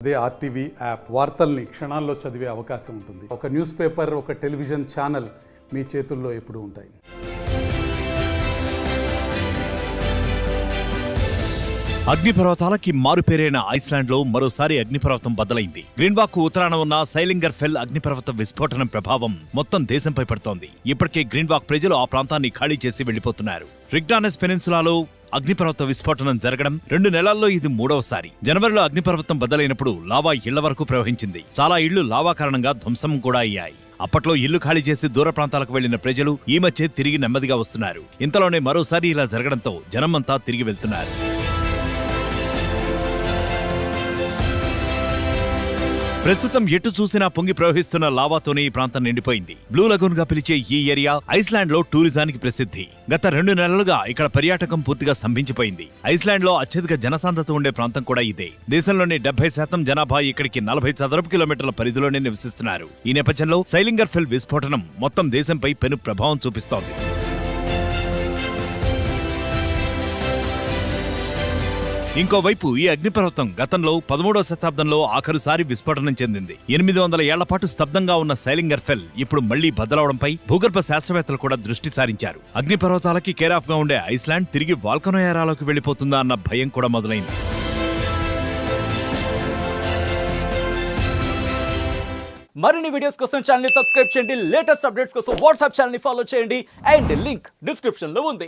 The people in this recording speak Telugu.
అదే ఆర్టీవీ యాప్ వార్తల్ని క్షణాల్లో చదివే అవకాశం ఉంటుంది. ఒక న్యూస్ పేపర్, ఒక టెలివిజన్ ఛానల్ మీ చేతుల్లో ఎప్పుడూ ఉంటాయి. అగ్నిపర్వతాలకి మారుపేరైన ఐస్లాండ్ లో మరోసారి అగ్నిపర్వతం బద్దలైంది. గ్రీన్వాక్ ఉత్తరాన ఉన్న సైలింగర్ ఫెల్ అగ్నిపర్వత విస్ఫోటనం ప్రభావం మొత్తం దేశంపై పడుతోంది. ఇప్పటికే గ్రీన్వాక్ ప్రజలు ఆ ప్రాంతాన్ని ఖాళీ చేసి వెళ్లిపోతున్నారు. రిగ్డానస్ పెనిన్సులాలో అగ్నిపర్వత విస్ఫోటనం జరగడం 2 నెలల్లో ఇది 3వసారి. జనవరిలో అగ్నిపర్వతం బద్దలైనప్పుడు లావా ఇళ్ల వరకు ప్రవహించింది. చాలా ఇళ్లు లావా కారణంగా ధ్వంసం కూడా అయ్యాయి. అప్పట్లో ఇల్లు ఖాళీ చేసి దూర ప్రాంతాలకు వెళ్లిన ప్రజలు ఈ మధ్య తిరిగి నెమ్మదిగా వస్తున్నారు. ఇంతలోనే మరోసారి ఇలా జరగడంతో జనమంతా తిరిగి వెళ్తున్నారు. ప్రస్తుతం ఎటు చూసినా పొంగి ప్రవహిస్తున్న లావాతోనే ఈ ప్రాంతం నిండిపోయింది. బ్లూ లగూన్ గా పిలిచే ఈ ఏరియా ఐస్లాండ్ లో టూరిజానికి ప్రసిద్ధి. గత 2 నెలలుగా ఇక్కడ పర్యాటకం పూర్తిగా స్తంభించిపోయింది. ఐస్లాండ్ లో అత్యధిక జనసాంద్రత ఉండే ప్రాంతం కూడా ఇదే. దేశంలోని 70% జనాభా ఇక్కడికి 40 చదరపు కిలోమీటర్ల పరిధిలోనే నివసిస్తున్నారు. ఈ నేపథ్యంలో సైలింగర్ ఫెల్ విస్ఫోటనం మొత్తం దేశంపై పెను ప్రభావం చూపిస్తోంది. ఇంకోవైపు ఈ అగ్నిపర్వతం గతంలో 13వ శతాబ్దంలో ఆఖరుసారి విస్ఫోటనం చెందింది. 800 ఏళ్ల పాటు స్తబ్దంగా ఉన్న సైలింగర్ ఫెల్ ఇప్పుడు మళ్లీ బద్దలవడంపై భూగర్భ శాస్త్రవేత్తలు కూడా దృష్టి సారించారు. అగ్నిపర్వతాలకి కేరాఫ్ గా ఉండే ఐస్లాండ్ తిరిగి వాల్కనో ఎరాలోకి వెళ్లిపోతుందా అన్న భయం కూడా మొదలైంది. మరిన్ని వీడియోస్ కోసం ఛానల్ ని సబ్స్క్రైబ్ చేయండి. లేటెస్ట్ అప్డేట్స్ కోసం వాట్సాప్ ఛానల్ ని ఫాలో చేయండి. అండ్ లింక్ డిస్క్రిప్షన్ లో ఉంది.